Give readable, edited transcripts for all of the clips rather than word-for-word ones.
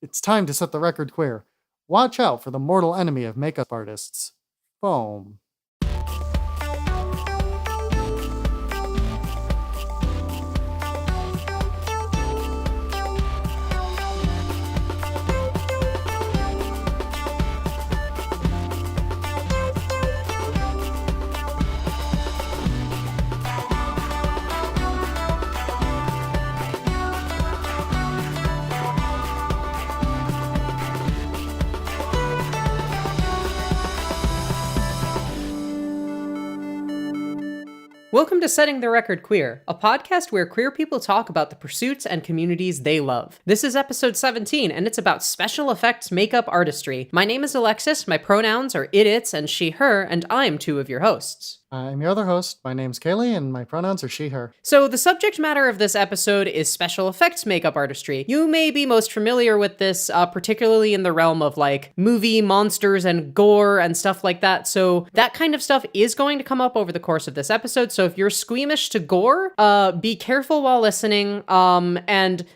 It's time to set the record queer. Watch out for the mortal enemy of makeup artists, foam. Welcome to Setting the Record Queer, a podcast where queer people talk about the pursuits and communities they love. This is episode 17, and it's about special effects makeup artistry. My name is Alexis, my pronouns are it, its, and she, her, and I'm two of your hosts. I'm your other host. My name's Kaylee, and my pronouns are she, her. So the subject matter of this episode is special effects makeup artistry. You may be most familiar with this, particularly in the realm of like movie monsters and gore and stuff like that. So that kind of stuff is going to come up over the course of this episode. So if you're squeamish to gore, be careful while listening. And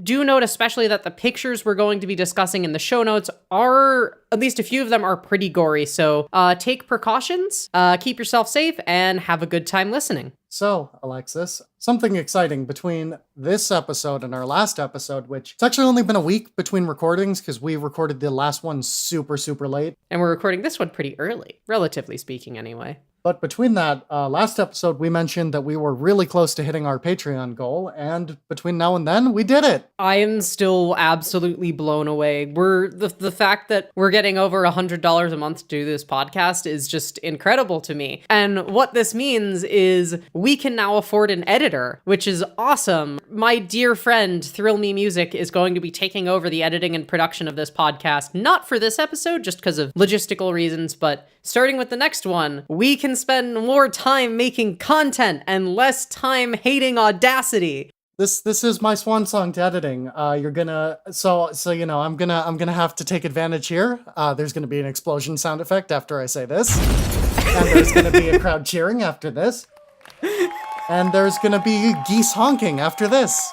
do note especially that the pictures we're going to be discussing in the show notes are, at least a few of them are pretty gory. So take precautions, keep yourself safe, and have a good time listening. So, Alexis, something exciting between this episode and our last episode, which it's actually only been a week between recordings because we recorded the last one super late. And we're recording this one pretty early, relatively speaking anyway. But between that, last episode, we mentioned that we were really close to hitting our Patreon goal, and between now and then, we did it. I am still absolutely blown away. The fact that we're getting over $100 a month to do this podcast is just incredible to me. And what this means is we can now afford an editor, which is awesome. My dear friend, Thrill Me Music, is going to be taking over the editing and production of this podcast, not for this episode, just because of logistical reasons, but starting with the next one, we can spend more time making content and less time hating Audacity. This is my swan song to editing. I'm gonna have to take advantage here. There's gonna be an explosion sound effect after I say this, and there's gonna be a crowd cheering after this, and there's gonna be geese honking after this.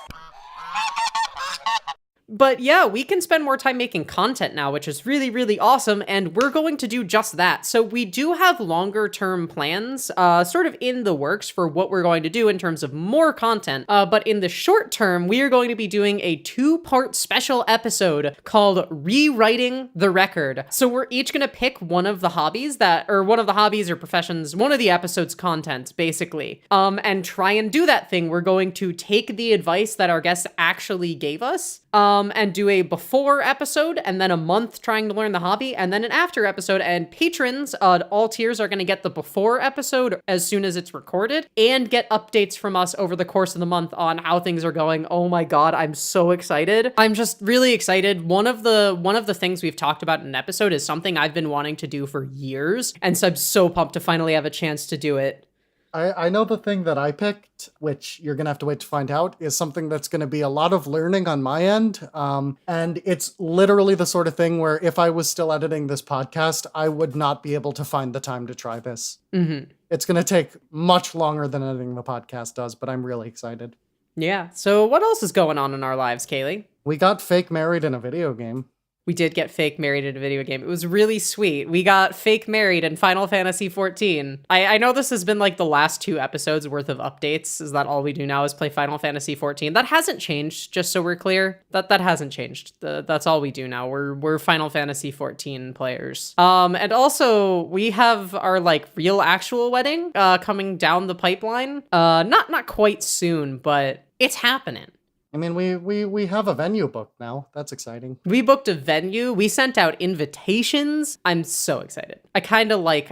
But yeah, we can spend more time making content now, which is really awesome, and we're going to do just that. So we do have longer term plans, sort of in the works for what we're going to do in terms of more content. But in the short term, we are going to be doing a 2-part special episode called Rewriting the Record. So we're each going to pick one of the hobbies or professions, one of the episode's content, basically, and try and do that thing. We're going to take the advice that our guests actually gave us, and do a before episode, and then a month trying to learn the hobby, and then an after episode. And patrons, all tiers, are going to get the before episode as soon as it's recorded, and get updates from us over the course of the month on how things are going. Oh my god, I'm so excited. I'm just really excited. One of the things we've talked about in an episode is something I've been wanting to do for years, and so I'm so pumped to finally have a chance to do it. I know the thing that I picked, which you're going to have to wait to find out, is something that's going to be a lot of learning on my end. And it's literally the sort of thing where if I was still editing this podcast, I would not be able to find the time to try this. Mm-hmm. It's going to take much longer than editing the podcast does, but I'm really excited. Yeah. So what else is going on in our lives, Kaylee? We got fake married in a video game. We did get fake married in a video game. It was really sweet. We got fake married in Final Fantasy XIV. I know this has been like the last 2 episodes worth of updates. Is that all we do now is play Final Fantasy XIV? That hasn't changed, just so we're clear. That hasn't changed. That's all we do now. We're Final Fantasy XIV players. And also we have our like real actual wedding coming down the pipeline. Not quite soon, but it's happening. I mean, we have a venue booked now. That's exciting. We booked a venue. We sent out invitations. I'm so excited. I kind of like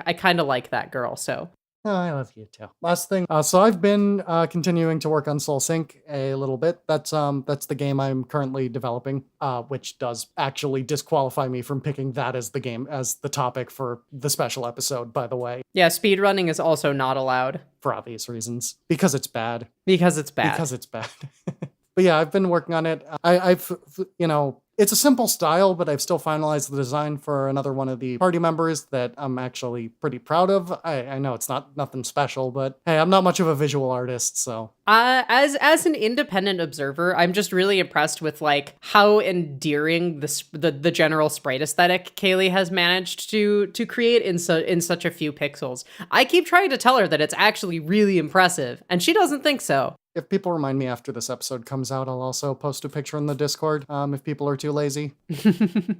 that girl, so. Oh, I love you too. Last thing. So I've been continuing to work on Soul Sync a little bit. That's the game I'm currently developing, which does actually disqualify me from picking that as the topic for the special episode, by the way. Yeah, speedrunning is also not allowed. For obvious reasons. Because it's bad. Because it's bad. But yeah, I've been working on it. I've It's a simple style, but I've still finalized the design for another one of the party members that I'm actually pretty proud of. I know it's not nothing special, but hey, I'm not much of a visual artist, so. As an independent observer, I'm just really impressed with like how endearing the general sprite aesthetic Kaylee has managed to create in such a few pixels. I keep trying to tell her that it's actually really impressive, and she doesn't think so. If people remind me after this episode comes out, I'll also post a picture in the Discord, if people are too lazy.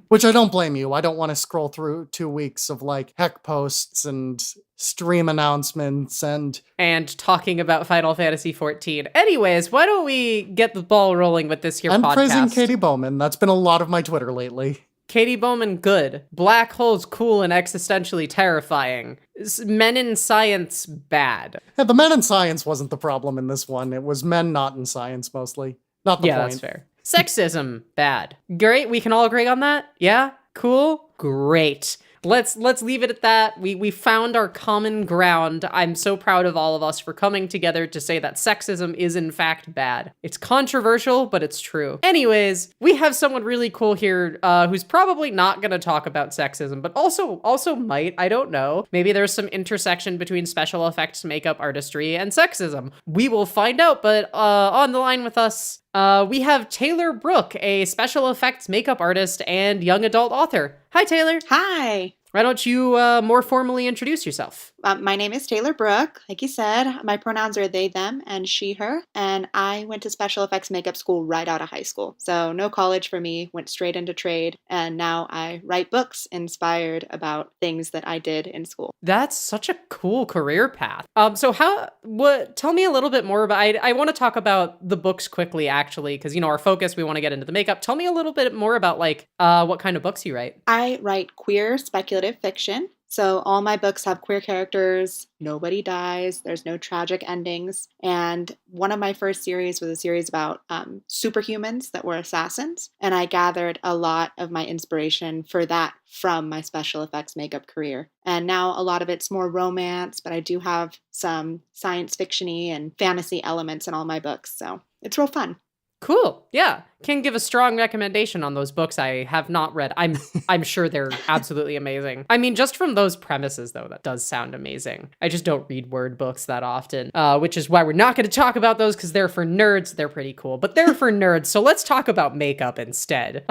Which I don't blame you. I don't want to scroll through 2 weeks of like heck posts and stream announcements and talking about Final Fantasy XIV. Anyways, why don't we get the ball rolling with this here I'm podcast? praising Katie Bowman. That's been a lot of my Twitter lately. Katie Bowman, good. Black holes, cool and existentially terrifying. Men in science, bad. Yeah, the men in science wasn't the problem in this one. It was men not in science, mostly. Not the point. Yeah, that's fair. Sexism, bad. Great, we can all agree on that? Yeah? Cool? Great. Let's leave it at that. We found our common ground. I'm so proud of all of us for coming together to say that sexism is in fact bad. It's controversial, but it's true. Anyways, we have someone really cool here who's probably not going to talk about sexism, but also might. I don't know. Maybe there's some intersection between special effects, makeup, artistry, and sexism. We will find out, but on the line with us, we have Taylor Brooke, a special effects makeup artist and young adult author. Hi, Taylor. Hi. Why don't you more formally introduce yourself? My name is Taylor Brooke. Like you said, my pronouns are they, them, and she, her. And I went to special effects makeup school right out of high school. So no college for me, went straight into trade. And now I write books inspired about things that I did in school. That's such a cool career path. So tell me a little bit more about, I want to talk about the books quickly, actually, because, you know, our focus, we want to get into the makeup. Tell me a little bit more about like what kind of books you write. I write queer speculative fiction. So all my books have queer characters, nobody dies, there's no tragic endings. And one of my first series was a series about superhumans that were assassins. And I gathered a lot of my inspiration for that from my special effects makeup career. And now a lot of it's more romance, but I do have some science fiction-y and fantasy elements in all my books. So it's real fun. Cool. Yeah. Can give a strong recommendation on those books I have not read. I'm sure they're absolutely amazing. I mean, just from those premises, though, that does sound amazing. I just don't read word books that often, which is why we're not going to talk about those because they're for nerds. They're pretty cool, but they're for nerds. So let's talk about makeup instead.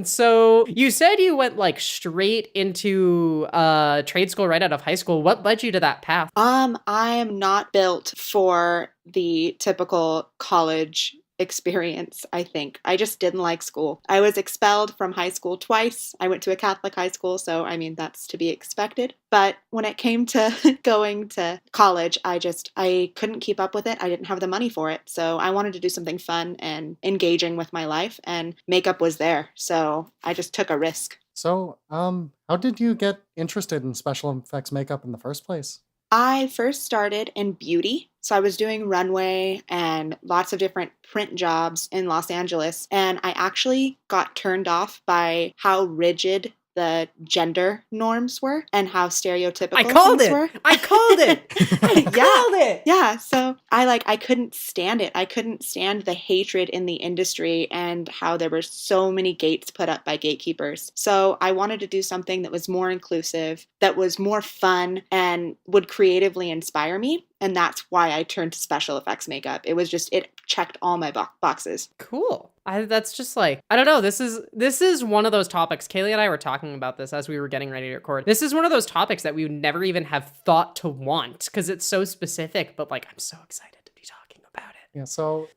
So you said you went like straight into trade school right out of high school. What led you to that path? I am not built for the typical college experience, I think. I just didn't like school. I was expelled from high school twice. I went to a Catholic high school, so I mean, that's to be expected. But when it came to going to college, I couldn't keep up with it. I didn't have the money for it. So I wanted to do something fun and engaging with my life, and makeup was there. So I just took a risk. So, how did you get interested in special effects makeup in the first place? I first started in beauty. So I was doing runway and lots of different print jobs in Los Angeles. And I actually got turned off by how rigid the gender norms were and how stereotypical things were. I called it. Yeah. So I couldn't stand it. I couldn't stand the hatred in the industry and how there were so many gates put up by gatekeepers. So I wanted to do something that was more inclusive, that was more fun and would creatively inspire me. And that's why I turned to special effects makeup. It checked all my boxes. Cool. That's just like, I don't know. This is one of those topics. Kaylee and I were talking about this as we were getting ready to record. This is one of those topics that we would never even have thought to want because it's so specific, but like, I'm so excited to be talking about it. Yeah, so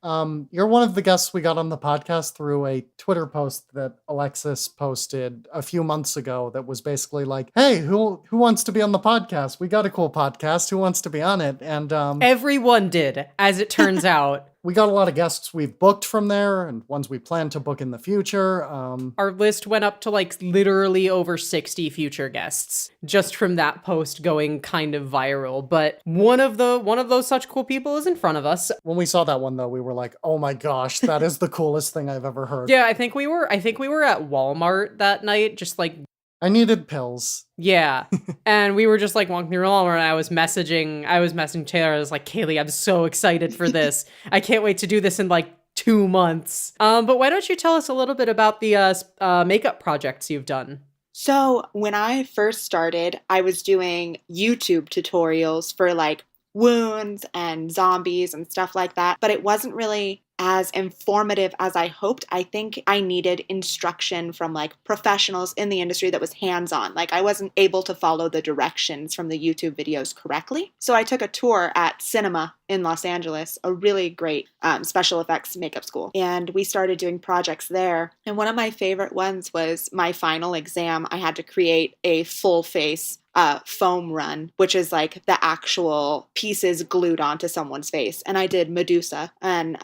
you're one of the guests we got on the podcast through a Twitter post that Alexis posted a few months ago that was basically like, hey, who wants to be on the podcast? We got a cool podcast. Who wants to be on it? And everyone did, as it turns out. We got a lot of guests we've booked from there and ones we plan to book in the future. Our list went up to like literally over 60 future guests just from that post going kind of viral. But one of those such cool people is in front of us. When we saw that one though, we were like, oh my gosh, that is the coolest thing I've ever heard. Yeah, I think we were at Walmart that night, just like I needed pills. Yeah. And we were just like walking through Walmart and I was messaging Taylor. I was like, Kaylee, I'm so excited for this. I can't wait to do this in like 2 months. But why don't you tell us a little bit about the makeup projects you've done? So when I first started, I was doing YouTube tutorials for like wounds and zombies and stuff like that, but it wasn't really as informative as I hoped. I think I needed instruction from like professionals in the industry that was hands-on. Like I wasn't able to follow the directions from the YouTube videos correctly. So I took a tour at Cinema in Los Angeles, a really great special effects makeup school. And we started doing projects there. And one of my favorite ones was my final exam. I had to create a full face foam run, which is like the actual pieces glued onto someone's face. And I did Medusa. And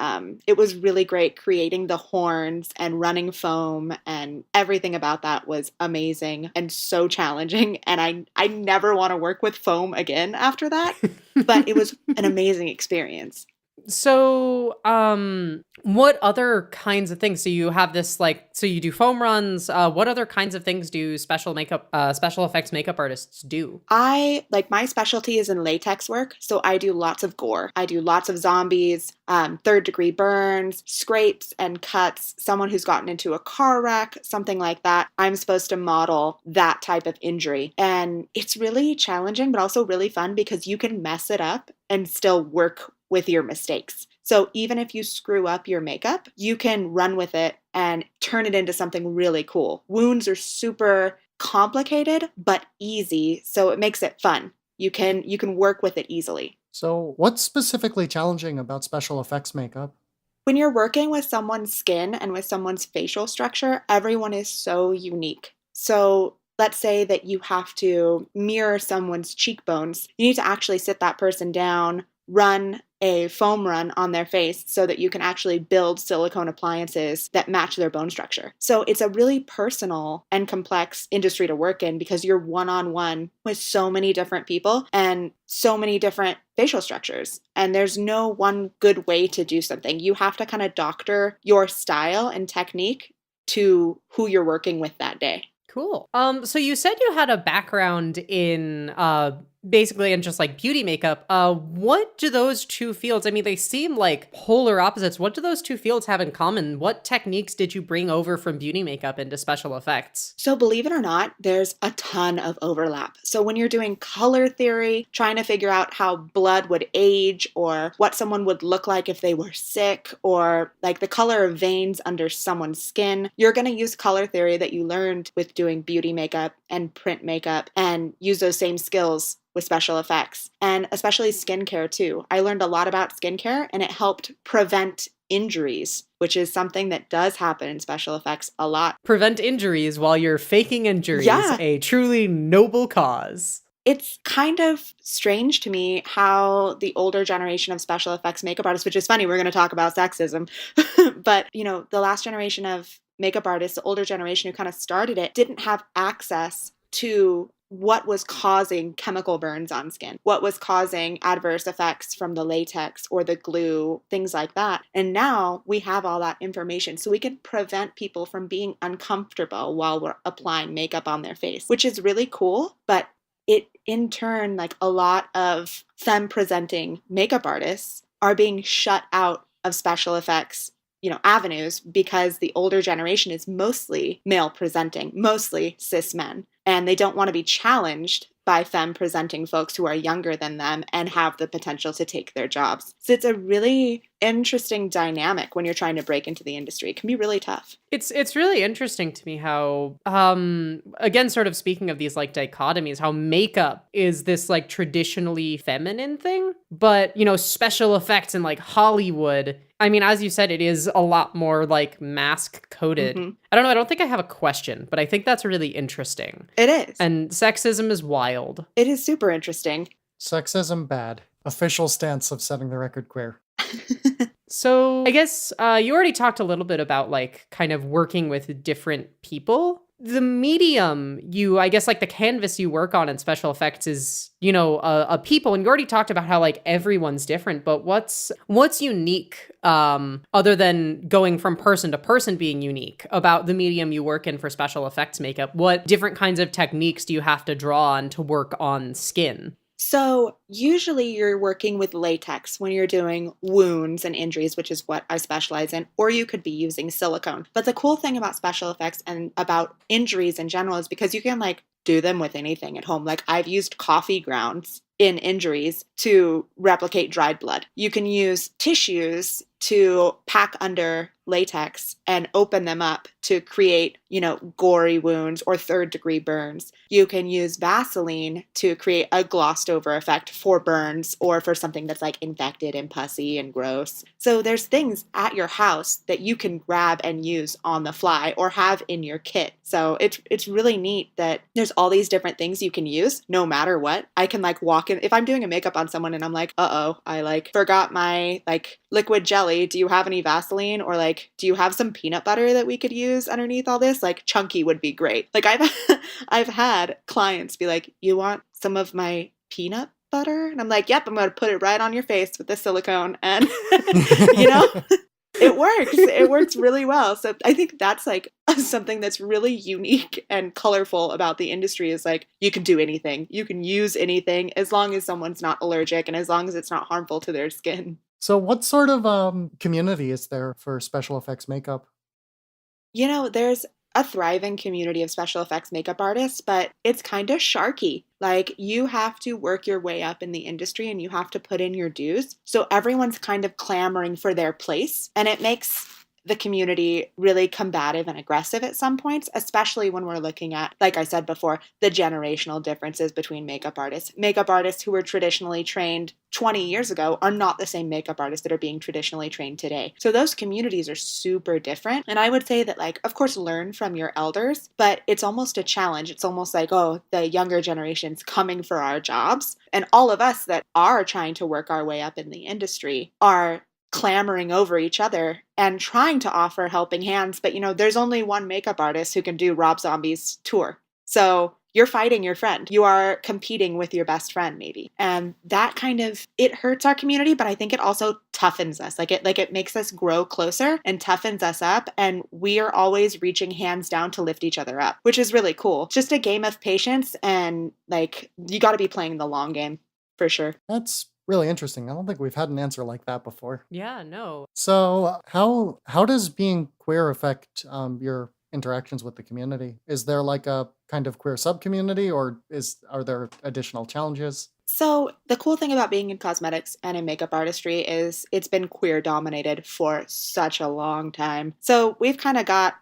it was really great creating the horns and running foam, and everything about that was amazing and so challenging. And I never want to work with foam again after that, but it was an amazing experience. So, what other kinds of things? So you have this so you do foam runs. What other kinds of things do special effects makeup artists do? My specialty is in latex work. So I do lots of gore. I do lots of zombies, third degree burns, scrapes and cuts, someone who's gotten into a car wreck, something like that. I'm supposed to model that type of injury. And it's really challenging, but also really fun because you can mess it up and still work with your mistakes. So even if you screw up your makeup, you can run with it and turn it into something really cool. Wounds are super complicated, but easy. So it makes it fun. You can work with it easily. So what's specifically challenging about special effects makeup? When you're working with someone's skin and with someone's facial structure, everyone is so unique. So let's say that you have to mirror someone's cheekbones. You need to actually sit that person down, run a foam run on their face so that you can actually build silicone appliances that match their bone structure. So it's a really personal and complex industry to work in because you're one-on-one with so many different people and so many different facial structures. And there's no one good way to do something. You have to kind of doctor your style and technique to who you're working with that day. Cool. So you said you had a background in basically in just like beauty makeup. What do those two fields, I mean, they seem like polar opposites. What do those two fields have in common? What techniques did you bring over from beauty makeup into special effects? So believe it or not, there's a ton of overlap. So when you're doing color theory, trying to figure out how blood would age or what someone would look like if they were sick or like the color of veins under someone's skin, you're going to use color theory that you learned with doing beauty makeup and print makeup and use those same skills with special effects, and especially skincare too. I learned a lot about skincare and it helped prevent injuries, which is something that does happen in special effects a lot. Prevent injuries while you're faking injuries, Yeah. A truly noble cause. It's kind of strange to me how the older generation of special effects makeup artists, which is funny, we're going to talk about sexism, but the last generation of makeup artists, the older generation who kind of started it, didn't have access to what was causing chemical burns on skin, what was causing adverse effects from the latex or the glue, things like that. And now we have all that information, so we can prevent people from being uncomfortable while we're applying makeup on their face, which is really cool. But it, in turn, like a lot of femme-presenting makeup artists are being shut out of special effects avenues because the older generation is mostly male presenting, mostly cis men, and they don't want to be challenged by femme presenting folks who are younger than them and have the potential to take their jobs. So it's a really interesting dynamic when you're trying to break into the industry. It can be really tough. It's really interesting to me how, again, sort of speaking of these like dichotomies, how makeup is this like traditionally feminine thing, but, special effects in like Hollywood, I mean, as you said, it is a lot more like mask coded. Mm-hmm. I don't know. I don't think I have a question, but I think that's really interesting. It is. And sexism is wild. It is super interesting. Sexism bad. Official stance of setting the record queer. So I guess you already talked a little bit about like kind of working with different people. The medium I guess like the canvas you work on in special effects is, a people. And you already talked about how like everyone's different, but what's unique other than going from person to person being unique about the medium you work in for special effects makeup? What different kinds of techniques do you have to draw on to work on skin? So usually you're working with latex when you're doing wounds and injuries, which is what I specialize in, or you could be using silicone. But the cool thing about special effects and about injuries in general is because you can like do them with anything at home. Like I've used coffee grounds in injuries to replicate dried blood. You can use tissues to pack under latex and open them up to create, gory wounds or third-degree burns. You can use Vaseline to create a glossed over effect for burns or for something that's like infected and pussy and gross. So there's things at your house that you can grab and use on the fly or have in your kit. So it's really neat that there's all these different things you can use no matter what. I can like walk in if I'm doing a makeup on someone and I'm like, I like forgot my like liquid jelly. Do you have any Vaseline? Or like, do you have some peanut butter that we could use underneath all this? Like chunky would be great. Like I've had clients be like, you want some of my peanut butter? And I'm like, yep, I'm going to put it right on your face with the silicone. And, it works. It works really well. So I think that's like something that's really unique and colorful about the industry is like, you can do anything. You can use anything as long as someone's not allergic and as long as it's not harmful to their skin. So what sort of community is there for special effects makeup? There's a thriving community of special effects makeup artists, but it's kind of sharky. Like you have to work your way up in the industry and you have to put in your dues. So everyone's kind of clamoring for their place, and it makes the community really combative and aggressive at some points, especially when we're looking at, like I said before, the generational differences between makeup artists. Makeup artists who were traditionally trained 20 years ago are not the same makeup artists that are being traditionally trained today. So those communities are super different. And I would say that, like, of course, learn from your elders, but it's almost a challenge. It's almost like, oh, the younger generation's coming for our jobs. And all of us that are trying to work our way up in the industry are clamoring over each other and trying to offer helping hands. But, there's only one makeup artist who can do Rob Zombie's tour. So you're fighting your friend. You are competing with your best friend, maybe. And that it hurts our community, but I think it also toughens us. It makes us grow closer and toughens us up. And we are always reaching hands down to lift each other up, which is really cool. It's just a game of patience. And you got to be playing the long game for sure. That's really interesting. I don't think we've had an answer like that before. Yeah, no. So how does being queer affect your interactions with the community? Is there like a kind of queer sub-community, or are there additional challenges? So the cool thing about being in cosmetics and in makeup artistry is it's been queer dominated for such a long time. So we've kind of got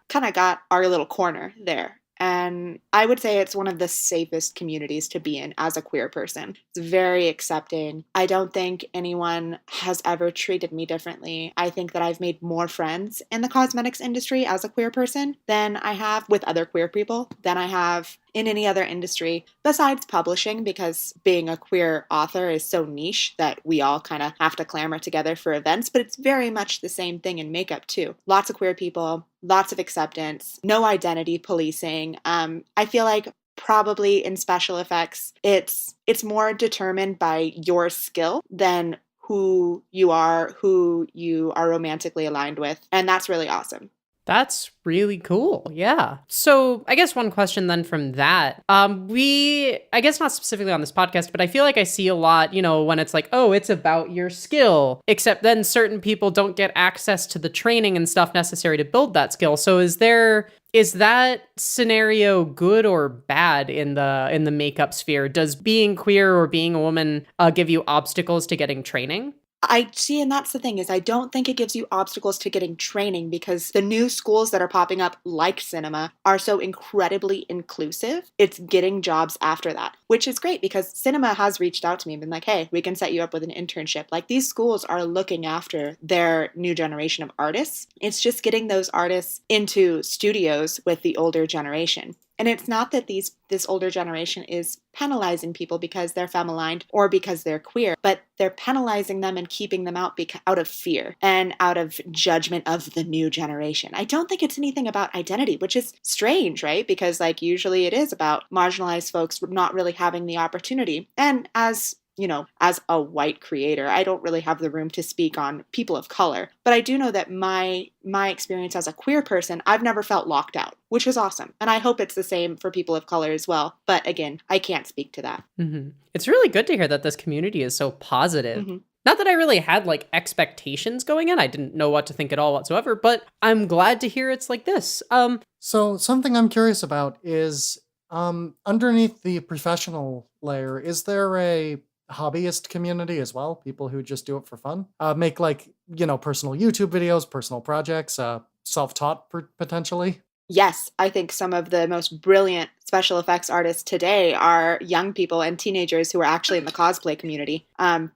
our little corner there. And I would say it's one of the safest communities to be in as a queer person. It's very accepting. I don't think anyone has ever treated me differently. I think that I've made more friends in the cosmetics industry as a queer person than I have with other queer people, than I have in any other industry besides publishing, because being a queer author is so niche that we all kind of have to clamor together for events. But it's very much the same thing in makeup too. Lots of queer people, lots of acceptance, no identity policing. I feel like probably in special effects, it's more determined by your skill than who you are romantically aligned with. And that's really awesome. That's really cool. Yeah. So I guess one question then from that, I guess not specifically on this podcast, but I feel like I see a lot, when it's like, oh, it's about your skill, except then certain people don't get access to the training and stuff necessary to build that skill. So is that scenario good or bad in the makeup sphere? Does being queer or being a woman give you obstacles to getting training? I see, and that's the thing, is I don't think it gives you obstacles to getting training, because the new schools that are popping up, like cinema, are so incredibly inclusive. It's getting jobs after that, which is great, because cinema has reached out to me and been like, hey, we can set you up with an internship. Like, these schools are looking after their new generation of artists. It's just getting those artists into studios with the older generation. And it's not that this older generation is penalizing people because they're femme-aligned or because they're queer, but they're penalizing them and keeping them out of fear and out of judgment of the new generation. I don't think it's anything about identity, which is strange, right? Because usually it is about marginalized folks not really having the opportunity. And as a white creator, I don't really have the room to speak on people of color. But I do know that my experience as a queer person, I've never felt locked out. which was awesome. And I hope it's the same for people of color as well. But again, I can't speak to that. It's really good to hear that this community is so positive. Not that I really had like expectations going in. I didn't know what to think at all whatsoever, but I'm glad to hear it's like this. So something I'm curious about is underneath the professional layer, is there a hobbyist community as well? People who just do it for fun? Make like, personal YouTube videos, personal projects, self-taught potentially? Yes, I think some of the most brilliant special effects artists today are young people and teenagers who are actually in the cosplay community.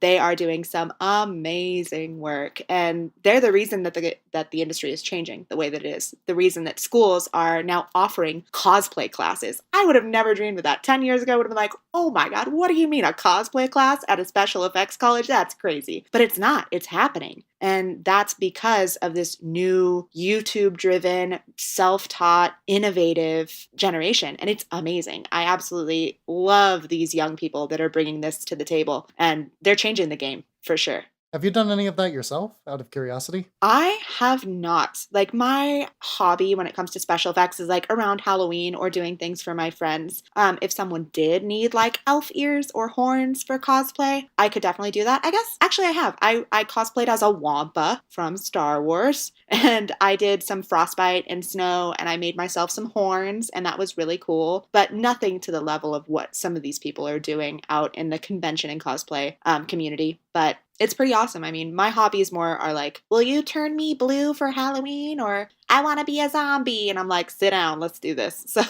They are doing some amazing work, and they're the reason that the industry is changing the way that it is. The reason that schools are now offering cosplay classes. I would have never dreamed of that. 10 years ago, I would have been like, oh my God, what do you mean a cosplay class at a special effects college? That's crazy. But it's not. It's happening. And that's because of this new YouTube-driven, self-taught, innovative generation. And it's amazing. I absolutely love these young people that are bringing this to the table. And they're changing the game, for sure. Have you done any of that yourself, out of curiosity? I have not. Like, my hobby when it comes to special effects is like around Halloween or doing things for my friends. If someone did need like elf ears or horns for cosplay, I could definitely do that. I guess, actually I have. I cosplayed as a Wampa from Star Wars, and I did some frostbite and snow, and I made myself some horns, and that was really cool. But nothing to the level of what some of these people are doing out in the convention and cosplay community. But it's pretty awesome. I mean, my hobbies more are like, will you turn me blue for Halloween? Or I want to be a zombie. And I'm like, sit down, let's do this. So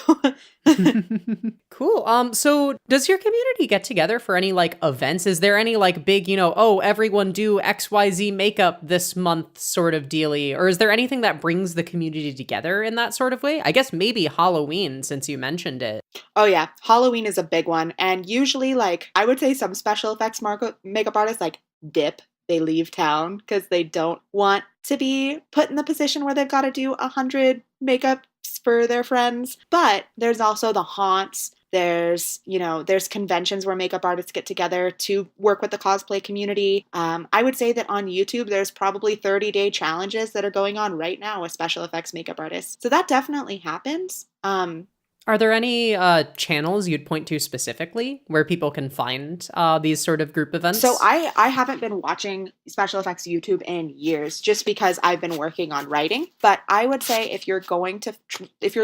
Cool. So does your community get together for any like events? Is there any like big, everyone do XYZ makeup this month sort of dealy? Or is there anything that brings the community together in that sort of way? I guess maybe Halloween, since you mentioned it. Oh yeah, Halloween is a big one. And usually, like, I would say some special effects makeup artists like dip. They leave town because they don't want to be put in the position where they've got to do 100 makeups for their friends. But there's also the haunts. There's conventions where makeup artists get together to work with the cosplay community. I would say that on YouTube, there's probably 30-day challenges that are going on right now with special effects makeup artists. So that definitely happens. Are there any channels you'd point to specifically where people can find these sort of group events? So I haven't been watching special effects YouTube in years just because I've been working on writing. But I would say if you're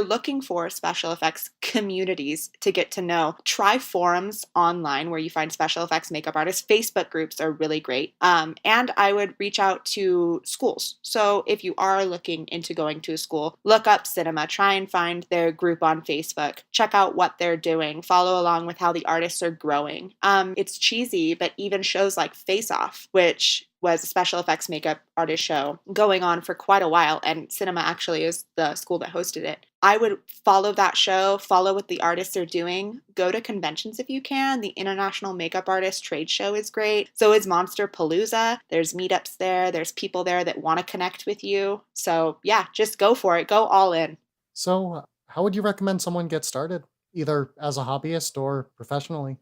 looking for special effects communities to get to know, try forums online where you find special effects makeup artists. Facebook groups are really great. And I would reach out to schools. So if you are looking into going to a school, look up cinema, try and find their group on Facebook. Check out what they're doing. Follow along with how the artists are growing. It's cheesy, but even shows like Face Off, which was a special effects makeup artist show going on for quite a while, and Cinema actually is the school that hosted it. I would follow that show, follow what the artists are doing, go to conventions if you can. The International Makeup Artist Trade Show is great. So is Monster Palooza. There's meetups there. There's people there that want to connect with you. So yeah, just go for it. Go all in. So how would you recommend someone get started, either as a hobbyist or professionally?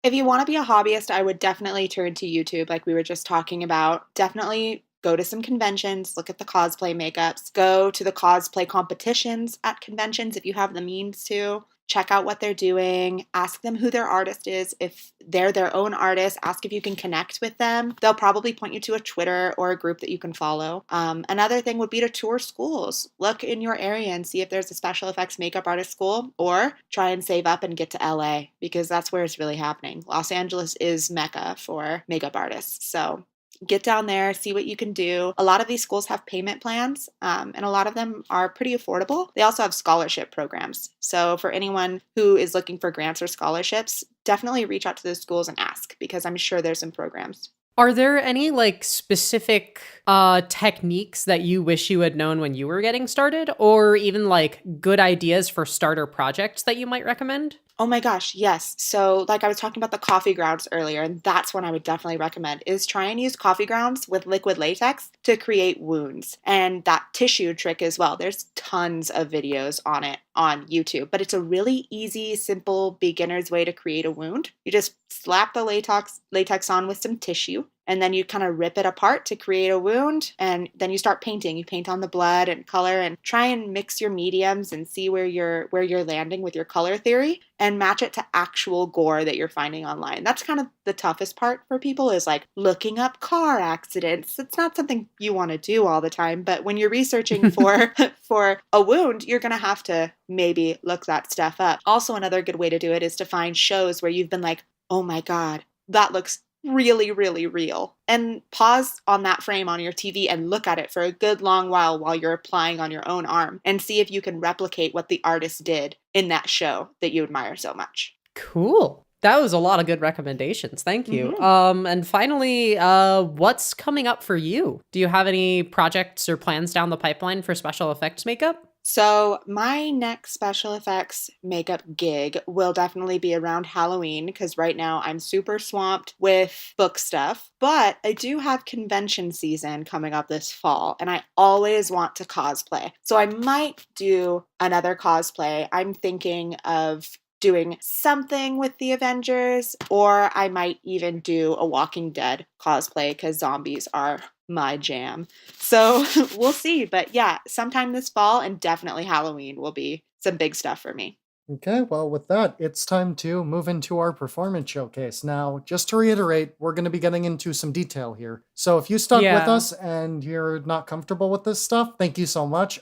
If you want to be a hobbyist, I would definitely turn to YouTube like we were just talking about. Definitely go to some conventions, look at the cosplay makeups, go to the cosplay competitions at conventions if you have the means to. Check out what they're doing, ask them who their artist is. If they're their own artist, ask if you can connect with them. They'll probably point you to a Twitter or a group that you can follow. Another thing would be to tour schools. Look in your area and see if there's a special effects makeup artist school, or try and save up and get to LA because that's where it's really happening. Los Angeles is Mecca for makeup artists. So get down there, see what you can do. A lot of these schools have payment plans, and a lot of them are pretty affordable. They also have scholarship programs. So for anyone who is looking for grants or scholarships, definitely reach out to those schools and ask, because I'm sure there's some programs. Are there any like specific techniques that you wish you had known when you were getting started, or even like good ideas for starter projects that you might recommend? Oh my gosh, yes. So like I was talking about the coffee grounds earlier, and that's one I would definitely recommend, is try and use coffee grounds with liquid latex to create wounds. And that tissue trick as well. There's tons of videos on it on YouTube, but it's a really easy, simple beginner's way to create a wound. You just slap the latex on with some tissue, and then you kind of rip it apart to create a wound, and then you start painting. You paint on the blood and color and try and mix your mediums and see where you're landing with your color theory and match it to actual gore that you're finding online. That's kind of the toughest part for people, is like looking up car accidents. It's not something you want to do all the time, but when you're researching for for a wound, you're going to have to maybe look that stuff up. Also, another good way to do it is to find shows where you've been like, oh my God, that looks really, really real. And pause on that frame on your TV and look at it for a good long while you're applying on your own arm and see if you can replicate what the artist did in that show that you admire so much. Cool. That was a lot of good recommendations. Thank you. And finally, what's coming up for you? Do you have any projects or plans down the pipeline for special effects makeup? So my next special effects makeup gig will definitely be around Halloween, because right now I'm super swamped with book stuff. But I do have convention season coming up this fall, and I always want to cosplay. So I might do another cosplay. I'm thinking of doing something with the Avengers, or I might even do a Walking Dead cosplay, because zombies are my jam. So we'll see. But yeah, sometime this fall and definitely Halloween will be some big stuff for me. Okay, well, with that, it's time to move into our performance showcase. Now, just to reiterate, we're going to be getting into some detail here. So if you stuck with us and you're not comfortable with this stuff, thank you so much.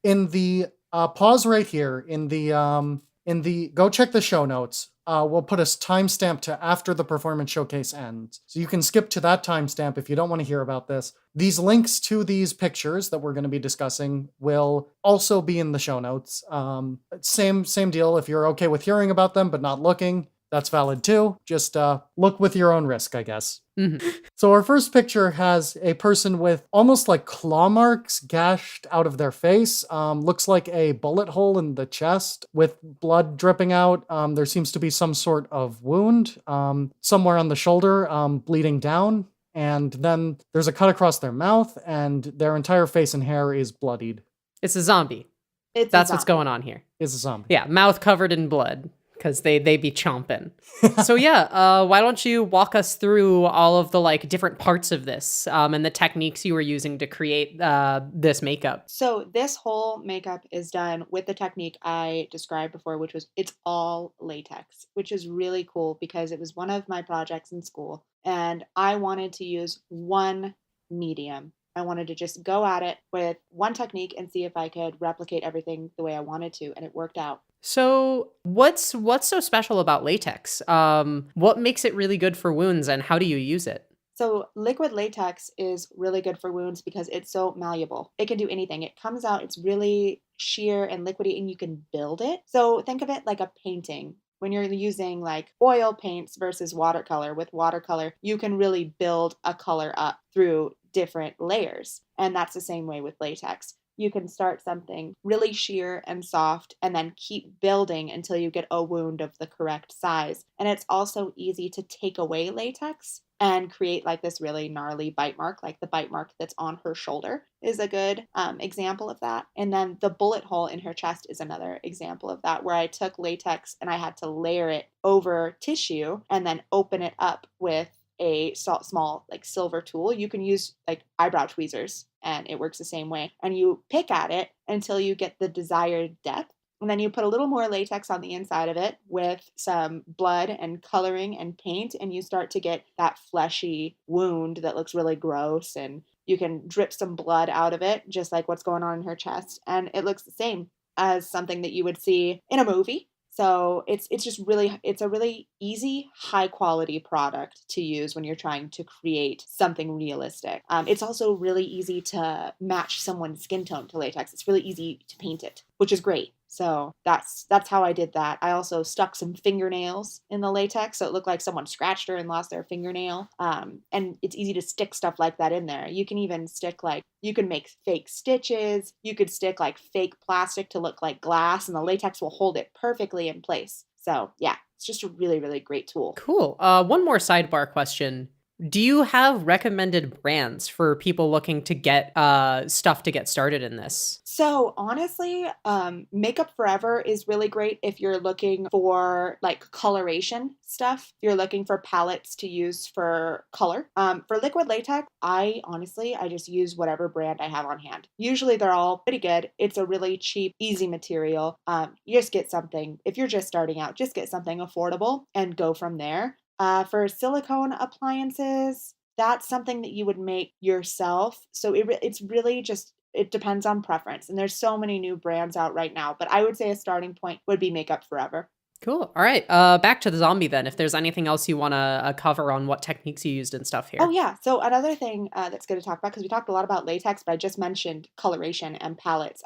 In the pause right here, in the go check the show notes. We'll put a timestamp to after the performance showcase ends. So you can skip to that timestamp if you don't want to hear about this. These links to these pictures that we're going to be discussing will also be in the show notes. Same deal. If you're okay with hearing about them but not looking, that's valid too. Just look with your own risk, I guess. Mm-hmm. So our first picture has a person with almost like claw marks gashed out of their face. Looks like a bullet hole in the chest with blood dripping out. There seems to be some sort of wound somewhere on the shoulder, bleeding down. And then there's a cut across their mouth, and their entire face and hair is bloodied. It's a zombie. That's what's going on here. It's a zombie. Yeah, mouth covered in blood, because they be chomping. So yeah, why don't you walk us through all of the like different parts of this and the techniques you were using to create this makeup? So this whole makeup is done with the technique I described before, which was it's all latex, which is really cool because it was one of my projects in school, and I wanted to use one medium. I wanted to just go at it with one technique and see if I could replicate everything the way I wanted to, and it worked out. So what's so special about latex? What makes it really good for wounds, and how do you use it? So liquid latex is really good for wounds because it's so malleable. It can do anything. It comes out, it's really sheer and liquidy, and you can build it. So think of it like a painting. When you're using like oil paints versus watercolor, with watercolor, you can really build a color up through different layers. And that's the same way with latex. You can start something really sheer and soft and then keep building until you get a wound of the correct size. And it's also easy to take away latex and create like this really gnarly bite mark, like the bite mark that's on her shoulder is a good example of that. And then the bullet hole in her chest is another example of that, where I took latex and I had to layer it over tissue and then open it up with a small like silver tool. You can use like eyebrow tweezers and it works the same way. And you pick at it until you get the desired depth. And then you put a little more latex on the inside of it with some blood and coloring and paint, and you start to get that fleshy wound that looks really gross, and you can drip some blood out of it, just like what's going on in her chest. And it looks the same as something that you would see in a movie. So it's a really easy, high quality product to use when you're trying to create something realistic. It's also really easy to match someone's skin tone to latex. It's really easy to paint it, which is great. So that's how I did that. I also stuck some fingernails in the latex, so it looked like someone scratched her and lost their fingernail. And it's easy to stick stuff like that in there. You can even stick you can make fake stitches. You could stick like fake plastic to look like glass, and the latex will hold it perfectly in place. So yeah, it's just a really, really great tool. Cool. One more sidebar question. Do you have recommended brands for people looking to get stuff to get started in this? So honestly, Makeup Forever is really great if you're looking for like coloration stuff. If you're looking for palettes to use for color. For liquid latex, I just use whatever brand I have on hand. Usually they're all pretty good. It's a really cheap, easy material. You just get something, if you're just starting out, just get something affordable and go from there. For silicone appliances, that's something that you would make yourself. So it's really just, it depends on preference. And there's so many new brands out right now, but I would say a starting point would be Makeup Forever. Cool. All right. Back to the zombie then. If there's anything else you want to cover on what techniques you used and stuff here. Oh, yeah. So another thing that's good to talk about, because we talked a lot about latex, but I just mentioned coloration and palettes.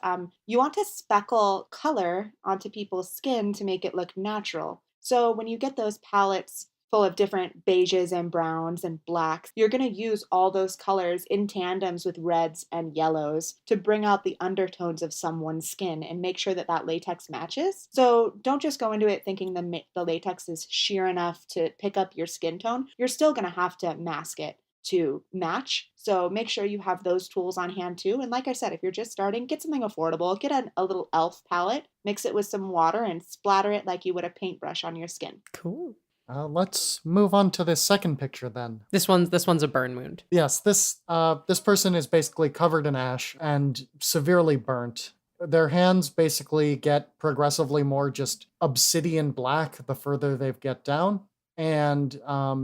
You want to speckle color onto people's skin to make it look natural. So when you get those palettes full of different beiges and browns and blacks, you're going to use all those colors in tandems with reds and yellows to bring out the undertones of someone's skin and make sure that that latex matches. So don't just go into it thinking the latex is sheer enough to pick up your skin tone. You're still going to have to mask it to match. So make sure you have those tools on hand too. And like I said, if you're just starting, get something affordable. Get a little elf palette, mix it with some water, and splatter it like you would a paintbrush on your skin. Cool. Let's move on to this second picture then. This one's a burn wound. Yes, this person is basically covered in ash and severely burnt. Their hands basically get progressively more just obsidian black the further they get down, and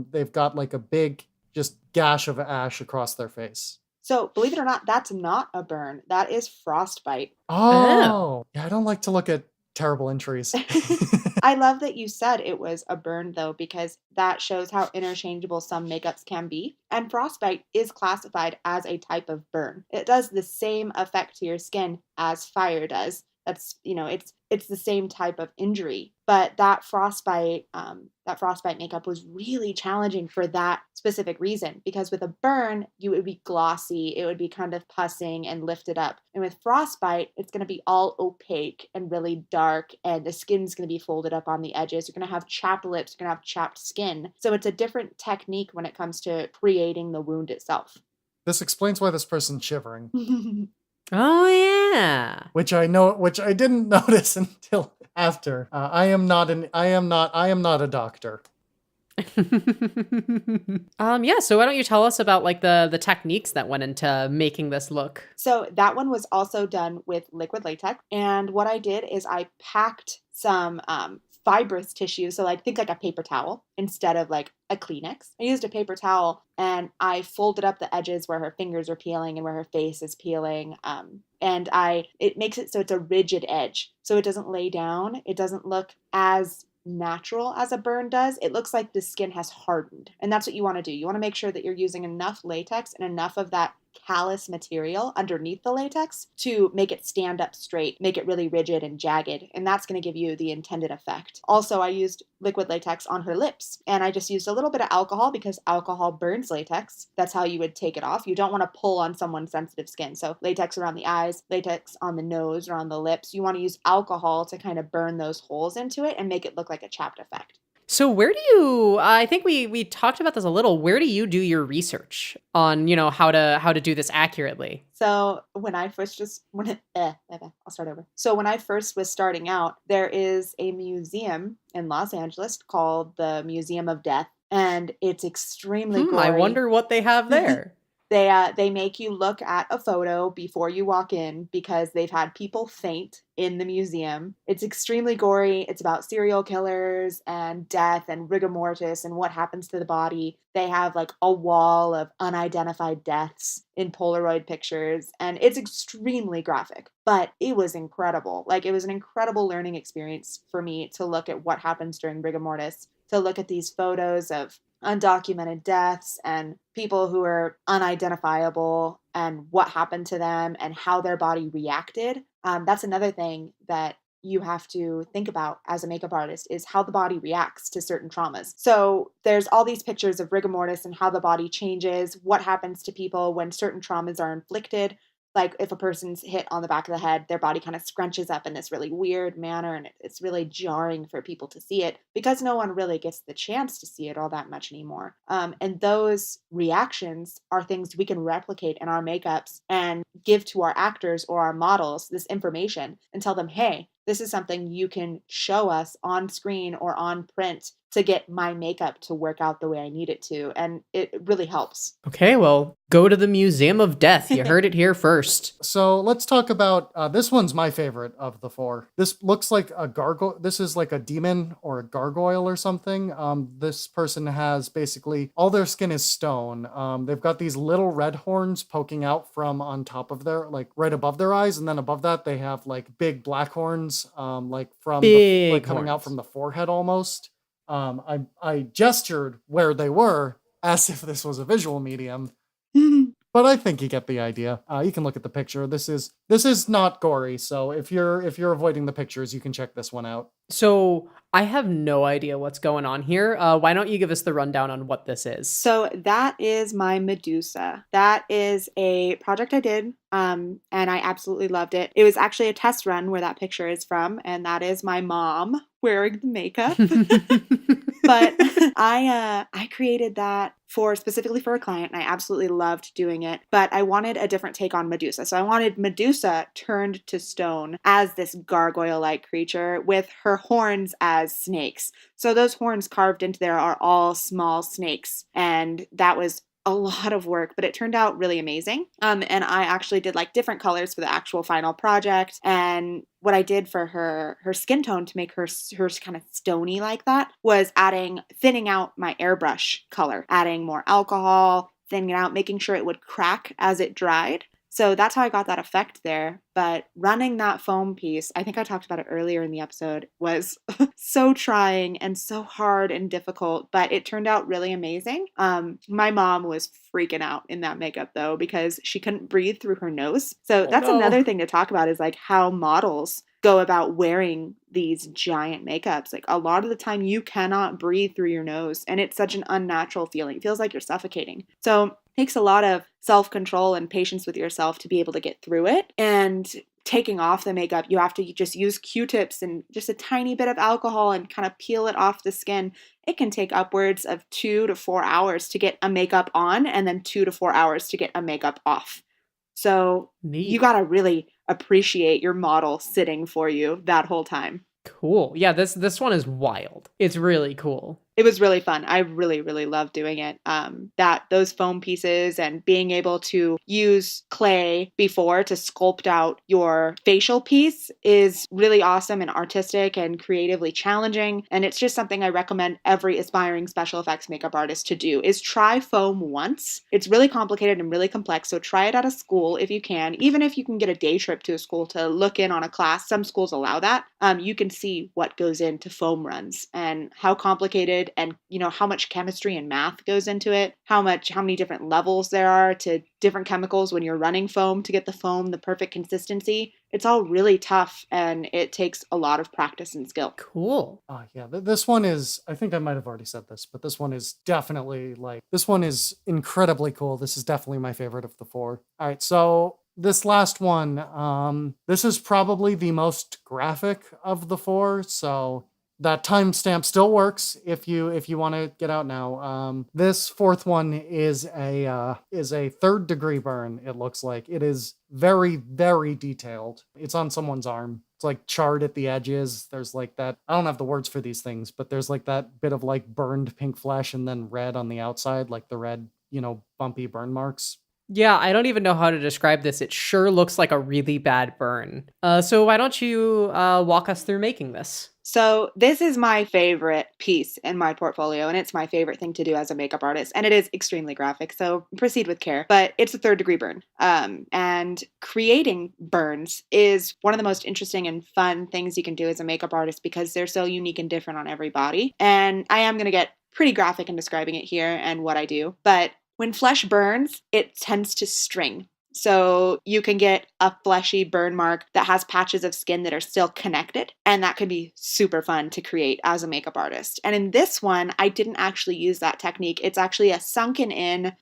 they've got like a big just gash of ash across their face. So believe it or not, that's not a burn. That is frostbite. Oh, yeah, I don't like to look at terrible injuries. I love that you said it was a burn, though, because that shows how interchangeable some makeups can be. And frostbite is classified as a type of burn. It does the same effect to your skin as fire does. That's, it's the same type of injury. But that frostbite makeup was really challenging for that specific reason, because with a burn, it would be glossy, it would be kind of pussing and lifted up. And with frostbite, it's going to be all opaque and really dark, and the skin's going to be folded up on the edges. You're going to have chapped lips, you're going to have chapped skin. So it's a different technique when it comes to creating the wound itself. This explains why this person's shivering. Oh yeah. Which I didn't notice until after. I am not a doctor. Yeah, so why don't you tell us about like the techniques that went into making this look? So that one was also done with liquid latex. And what I did is I packed some fibrous tissue. So think like a paper towel instead of like a Kleenex. I used a paper towel and I folded up the edges where her fingers are peeling and where her face is peeling. And it makes it so it's a rigid edge. So it doesn't lay down. It doesn't look as natural as a burn does. It looks like the skin has hardened. And that's what you want to do. You want to make sure that you're using enough latex and enough of that callus material underneath the latex to make it stand up straight, make it really rigid and jagged, and that's going to give you the intended effect. Also, I used liquid latex on her lips, and I just used a little bit of alcohol because alcohol burns latex. That's how you would take it off. You don't want to pull on someone's sensitive skin. So latex around the eyes, latex on the nose or on the lips. You want to use alcohol to kind of burn those holes into it and make it look like a chapped effect. So I think we talked about this a little. Where do you do your research on, how to do this accurately? So when I first I'll start over. So when I first was starting out, there is a museum in Los Angeles called the Museum of Death, and it's extremely gory. I wonder what they have there. They make you look at a photo before you walk in because they've had people faint in the museum. It's extremely gory. It's about serial killers and death and rigor mortis and what happens to the body. They have like a wall of unidentified deaths in Polaroid pictures, and it's extremely graphic, but it was incredible. It was an incredible learning experience for me to look at what happens during rigor mortis, to look at these photos of undocumented deaths and people who are unidentifiable and what happened to them and how their body reacted. That's another thing that you have to think about as a makeup artist, is how the body reacts to certain traumas. So there's all these pictures of rigor mortis and how the body changes, what happens to people when certain traumas are inflicted, like if a person's hit on the back of the head, their body kind of scrunches up in this really weird manner, and it's really jarring for people to see it because no one really gets the chance to see it all that much anymore. And those reactions are things we can replicate in our makeups and give to our actors or our models this information and tell them, hey, this is something you can show us on screen or on print to get my makeup to work out the way I need it to. And it really helps. Okay, well, go to the Museum of Death. You heard it here first. So let's talk about, this one's my favorite of the 4. This looks like a gargoyle. This is like a demon or a gargoyle or something. This person has basically, all their skin is stone. They've got these little red horns poking out from on top of their, like right above their eyes. And then above that, they have like big black horns, like from Big coming out horns. from the forehead almost. I gestured where they were as if this was a visual medium. But I think you get the idea. You can look at the picture. This is not gory, so if you're avoiding the pictures, you can check this one out. So I have no idea what's going on here. Why don't you give us the rundown on what this is? So that is my Medusa. That is a project I did, and I absolutely loved it. It was actually a test run where that picture is from, and that is my mom wearing the makeup. But I created that specifically for a client, and I absolutely loved doing it. But I wanted a different take on Medusa. So I wanted Medusa turned to stone as this gargoyle-like creature with her horns as snakes. So those horns carved into there are all small snakes. And that was a lot of work, but it turned out really amazing. And I actually did like different colors for the actual final project. And what I did for her skin tone to make her kind of stony like that was thinning out my airbrush color, adding more alcohol, thinning it out, making sure it would crack as it dried. So that's how I got that effect there. But running that foam piece, I think I talked about it earlier in the episode, was so trying and so hard and difficult, but it turned out really amazing. My mom was freaking out in that makeup though, because she couldn't breathe through her nose. So that's another thing to talk about is like how models go about wearing these giant makeups. Like a lot of the time you cannot breathe through your nose, and it's such an unnatural feeling. It feels like you're suffocating. So it takes a lot of self-control and patience with yourself to be able to get through it. And taking off the makeup, you have to just use Q-tips and just a tiny bit of alcohol and kind of peel it off the skin. It can take upwards of 2 to 4 hours to get a makeup on, and then 2 to 4 hours to get a makeup off. So Neat. You got to really appreciate your model sitting for you that whole time. Cool. Yeah, this one is wild. It's really cool. It was really fun. I really, really loved doing it. Those foam pieces and being able to use clay before to sculpt out your facial piece is really awesome and artistic and creatively challenging. And it's just something I recommend every aspiring special effects makeup artist to do is try foam once. It's really complicated and really complex. So try it at a school if you can. Even if you can get a day trip to a school to look in on a class, some schools allow that. You can see what goes into foam runs and how complicated and how much chemistry and math goes into it, how many different levels there are to different chemicals when you're running foam to get the foam the perfect consistency. It's all really tough and it takes a lot of practice and skill. Cool. Yeah, this one is, I think I might have already said this, but this one is definitely this one is incredibly cool. This is definitely my favorite of the 4. All right, so this last one, this is probably the most graphic of the 4, so that timestamp still works if you want to get out now. This 4th one is a 3rd degree burn. It looks like it is very, very detailed. It's on someone's arm. It's like charred at the edges. There's like that. I don't have the words for these things, but there's like that bit of like burned pink flesh and then red on the outside, like the red, bumpy burn marks. Yeah, I don't even know how to describe this. It sure looks like a really bad burn. So why don't you walk us through making this? So this is my favorite piece in my portfolio, and it's my favorite thing to do as a makeup artist, and it is extremely graphic, so proceed with care. But it's a 3rd degree burn, and creating burns is one of the most interesting and fun things you can do as a makeup artist because they're so unique and different on every body. And I am going to get pretty graphic in describing it here and what I do, but when flesh burns, it tends to string. So you can get a fleshy burn mark that has patches of skin that are still connected, and that could be super fun to create as a makeup artist. And in this one, I didn't actually use that technique. It's actually a sunken in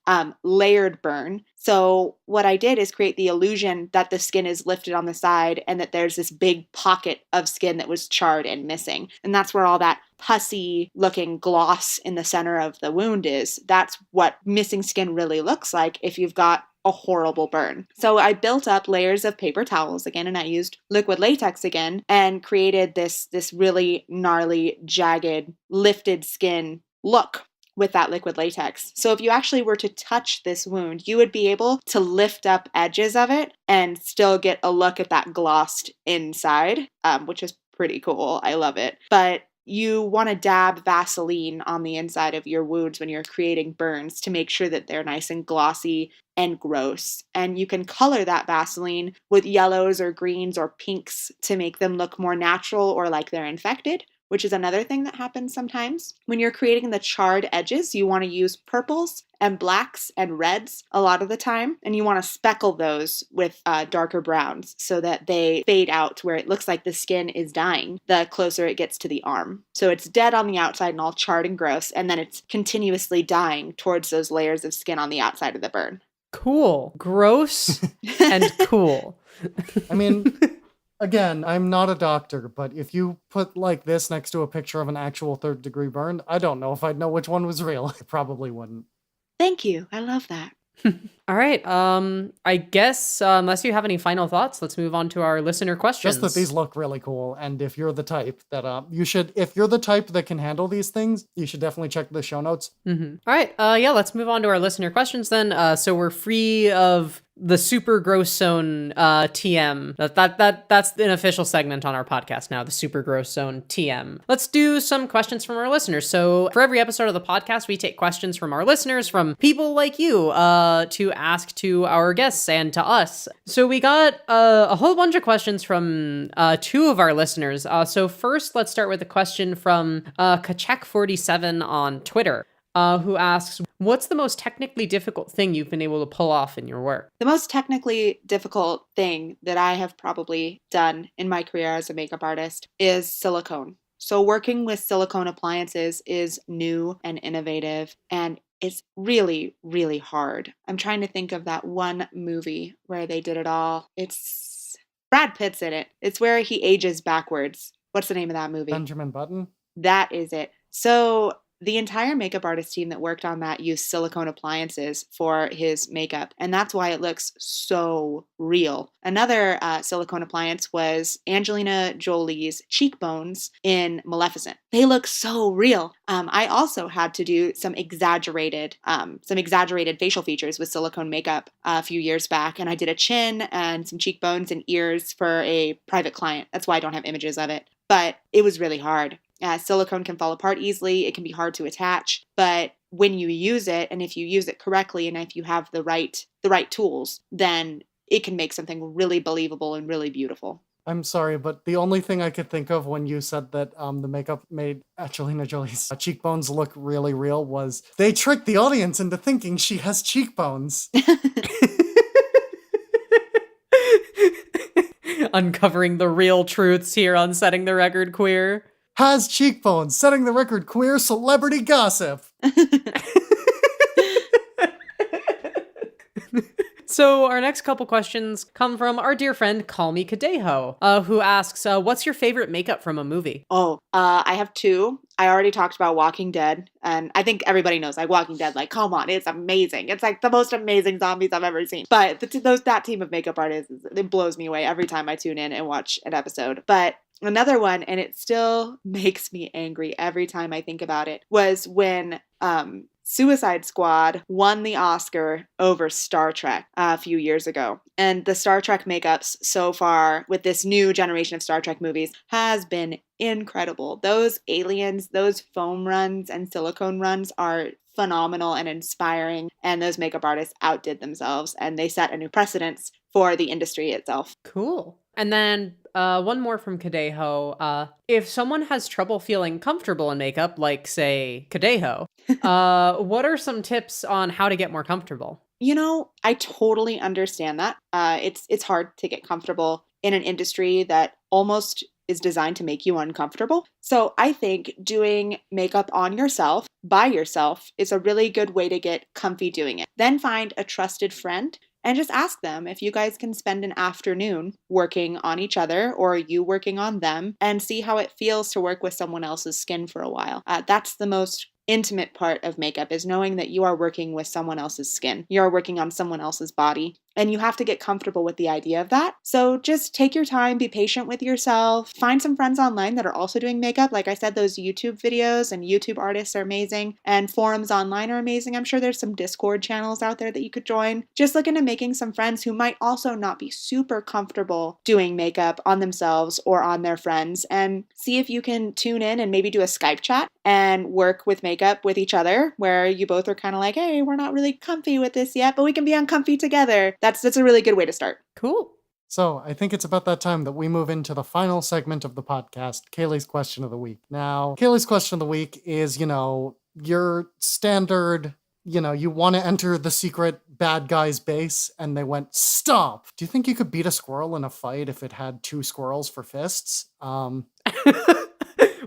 layered burn. So what I did is create the illusion that the skin is lifted on the side and that there's this big pocket of skin that was charred and missing. And that's where all that pussy looking gloss in the center of the wound is. That's what missing skin really looks like if you've got a horrible burn. So I built up layers of paper towels again, and I used liquid latex again and created this really gnarly, jagged, lifted skin look with that liquid latex. So if you actually were to touch this wound, you would be able to lift up edges of it and still get a look at that glossed inside, which is pretty cool. I love it. But you want to dab Vaseline on the inside of your wounds when you're creating burns to make sure that they're nice and glossy and gross. And you can color that Vaseline with yellows or greens or pinks to make them look more natural or like they're infected, which is another thing that happens sometimes. When you're creating the charred edges, you want to use purples and blacks and reds a lot of the time, and you want to speckle those with darker browns so that they fade out to where it looks like the skin is dying the closer it gets to the arm. So it's dead on the outside and all charred and gross, and then it's continuously dying towards those layers of skin on the outside of the burn. Cool. Gross and cool. I mean, again, I'm not a doctor, but if you put like this next to a picture of an actual third-degree burn, I don't know if I'd know which one was real. I probably wouldn't. Thank you. I love that. All right. I guess unless you have any final thoughts, let's move on to our listener questions. Just that these look really cool, and if you're the type that if you're the type that can handle these things, you should definitely check the show notes. Mm-hmm. All right. Yeah, let's move on to our listener questions then. So we're free of the super gross zone TM. That's an official segment on our podcast now, the super gross zone TM. Let's do some questions from our listeners. So for every episode of the podcast, we take questions from our listeners, from people like you, to ask to our guests and to us. So we got a whole bunch of questions from two of our listeners. So first, let's start with a question from Kachek47 on Twitter. Who asks, what's the most technically difficult thing you've been able to pull off in your work? The most technically difficult thing that I have probably done in my career as a makeup artist is silicone. So working with silicone appliances is new and innovative, and it's really, really hard. I'm trying to think of that one movie where they did it all. It's Brad Pitt's in it. It's where he ages backwards. What's the name of that movie? Benjamin Button? That is it. So the entire makeup artist team that worked on that used silicone appliances for his makeup, and that's why it looks so real. Another silicone appliance was Angelina Jolie's cheekbones in Maleficent. They look so real. I also had to do some exaggerated facial features with silicone makeup a few years back, and I did a chin and some cheekbones and ears for a private client. That's why I don't have images of it, but it was really hard. Silicone can fall apart easily. It can be hard to attach, but when you use it, and if you use it correctly, and if you have the right tools, then it can make something really believable and really beautiful. I'm sorry, but the only thing I could think of when you said that the makeup made Angelina Jolie's cheekbones look really real was they tricked the audience into thinking she has cheekbones. Uncovering the real truths here on Setting the Record Queer. Has cheekbones, setting the record queer celebrity gossip. So our next couple questions come from our dear friend Call Me Kadeho, who asks, what's your favorite makeup from a movie? I have two. I already talked about Walking Dead, and I think everybody knows, like, Walking Dead, like, come on, it's amazing. It's like the most amazing zombies I've ever seen. But that team of makeup artists, it blows me away every time I tune in and watch an episode. But another one, and it still makes me angry every time I think about it, was when Suicide Squad won the Oscar over Star Trek a few years ago. And the Star Trek makeups so far with this new generation of Star Trek movies has been incredible. Those aliens, those foam runs and silicone runs are phenomenal and inspiring, and those makeup artists outdid themselves, and they set a new precedence for the industry itself. Cool. And then one more from Kadeho. If someone has trouble feeling comfortable in makeup, like, say, Kadeho, what are some tips on how to get more comfortable? You know, I totally understand that. It's hard to get comfortable in an industry that almost is designed to make you uncomfortable. So I think doing makeup on yourself, by yourself, is a really good way to get comfy doing it. Then find a trusted friend and just ask them if you guys can spend an afternoon working on each other or you working on them and see how it feels to work with someone else's skin for a while. That's the most intimate part of makeup, is knowing that you are working with someone else's skin. You are working on someone else's body. And you have to get comfortable with the idea of that. So just take your time, be patient with yourself, find some friends online that are also doing makeup. Like I said, those YouTube videos and YouTube artists are amazing, and forums online are amazing. I'm sure there's some Discord channels out there that you could join. Just look into making some friends who might also not be super comfortable doing makeup on themselves or on their friends, and see if you can tune in and maybe do a Skype chat and work with makeup with each other, where you both are kind of like, hey, we're not really comfy with this yet, but we can be uncomfy together. That's a really good way to start. Cool. So I think it's about that time that we move into the final segment of the podcast, Kaylee's question of the week. Now, Kaylee's question of the week is, your standard, you want to enter the secret bad guy's base and they went, stop. Do you think you could beat a squirrel in a fight if it had 2 squirrels for fists?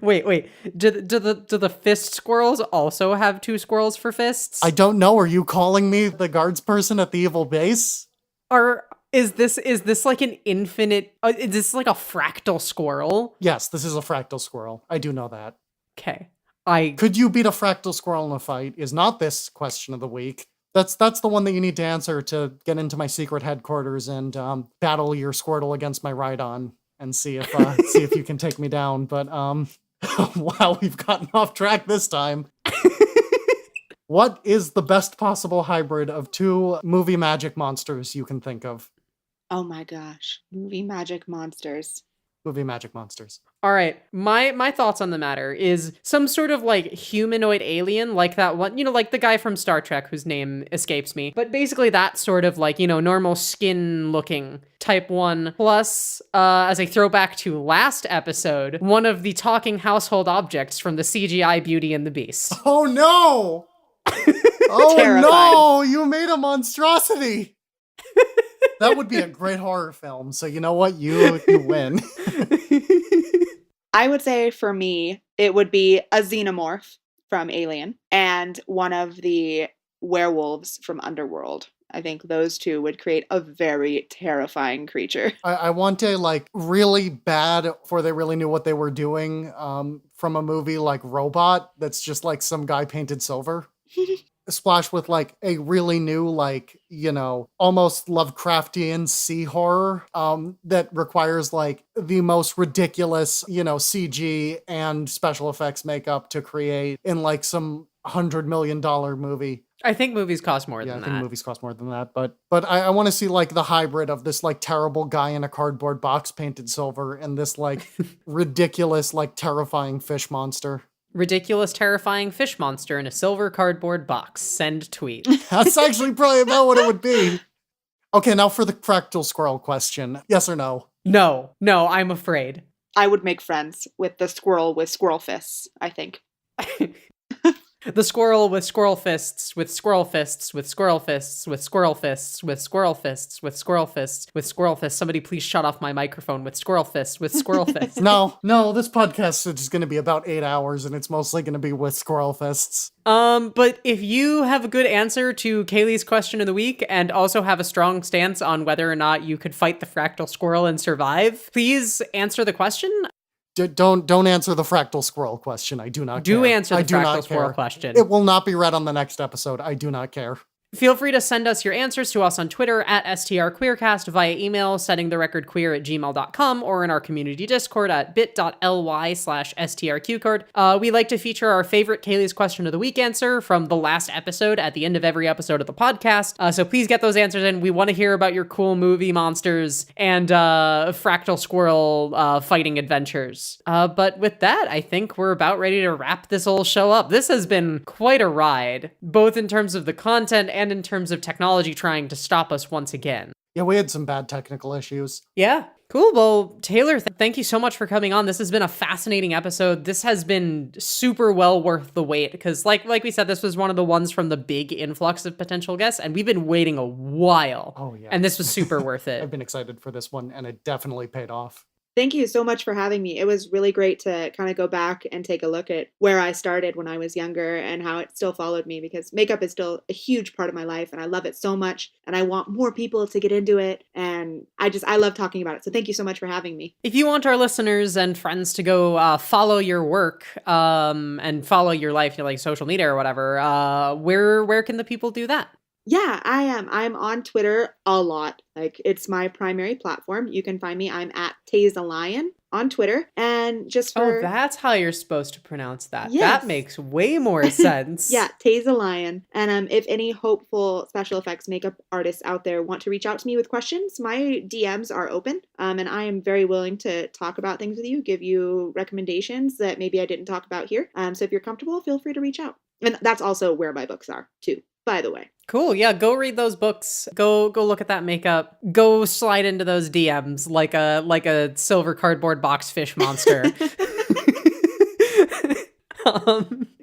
Wait. Do the fist squirrels also have 2 squirrels for fists? I don't know. Are you calling me the guards person at the evil base? Is this like an infinite? Is this like a fractal squirrel? Yes, this is a fractal squirrel. I do know that. Okay. Could you beat a fractal squirrel in a fight is not this question of the week. That's the one that you need to answer to get into my secret headquarters and battle your Squirtle against my Rhydon and see if you can take me down. But wow, we've gotten off track this time. What is the best possible hybrid of 2 movie magic monsters you can think of? Oh my gosh. Movie magic monsters. Movie magic monsters. All right. My thoughts on the matter is some sort of like humanoid alien, like that one, like the guy from Star Trek whose name escapes me. But basically that sort of like, normal skin looking type one. Plus, as a throwback to last episode, one of the talking household objects from the CGI Beauty and the Beast. Oh no! Oh Terrified. no! You made a monstrosity! That would be a great horror film. So you know what? You win. I would say for me, it would be a xenomorph from Alien and one of the werewolves from Underworld. I think those 2 would create a very terrifying creature. I want a like really bad, before they really knew what they were doing, from a movie like Robot, that's just like some guy painted silver. Splash with like a really new, like, almost Lovecraftian sea horror that requires like the most ridiculous, CG and special effects makeup to create in like some $100 million movie. I think movies cost more Yeah, than I think that. movies cost more than that. But I want to see like the hybrid of this like terrible guy in a cardboard box painted silver and this like ridiculous, like terrifying fish monster. Ridiculous, terrifying fish monster in a silver cardboard box. Send tweet. That's actually probably about what it would be. Okay, now for the fractal squirrel question. Yes or no? No, I'm afraid. I would make friends with the squirrel with squirrel fists, I think. The squirrel with squirrel fists, with squirrel fists, with squirrel fists, with squirrel fists, with squirrel fists, with squirrel fists, with squirrel fists. Somebody please shut off my microphone with squirrel fists, with squirrel fists. No, this podcast is going to be about 8 hours and it's mostly going to be with squirrel fists. But if you have a good answer to Kaylee's question of the week and also have a strong stance on whether or not you could fight the fractal squirrel and survive, please answer the question. Don't answer the fractal squirrel question. I do not care. Do answer the I do fractal not squirrel care. question. It will not be read on the next episode. I do not care. Feel free to send us your answers to us on Twitter at STRQueercast, via email, settingtherecordqueer@gmail.com, or in our community Discord at bit.ly/STRQcard. We like to feature our favorite Kaylee's question of the week answer from the last episode at the end of every episode of the podcast. So please get those answers in. We want to hear about your cool movie monsters and fractal squirrel fighting adventures. But with that, I think we're about ready to wrap this whole show up. This has been quite a ride, both in terms of the content and in terms of technology trying to stop us once again. Yeah, we had some bad technical issues. Yeah, cool. Well, Taylor, thank you so much for coming on. This has been a fascinating episode. This has been super well worth the wait because like we said, this was one of the ones from the big influx of potential guests, and we've been waiting a while. Oh, yeah. And this was super worth it. I've been excited for this one, and it definitely paid off. Thank you so much for having me. It was really great to kind of go back and take a look at where I started when I was younger and how it still followed me, because makeup is still a huge part of my life and I love it so much and I want more people to get into it. And I love talking about it. So thank you so much for having me. If you want our listeners and friends to go follow your work and follow your life, like social media or whatever, where can the people do that? Yeah, I am. I'm on Twitter a lot. Like, it's my primary platform. You can find me. I'm at Tazalion on Twitter. And just for... Oh, that's how you're supposed to pronounce that. Yes. That makes way more sense. Yeah, Tazalion. And if any hopeful special effects makeup artists out there want to reach out to me with questions, my DMs are open. And I am very willing to talk about things with you, give you recommendations that maybe I didn't talk about here. So if you're comfortable, feel free to reach out. And that's also where my books are, too, by the way. Cool. Yeah, go read those books. Go look at that makeup. Go slide into those DMs like a silver cardboard box fish monster.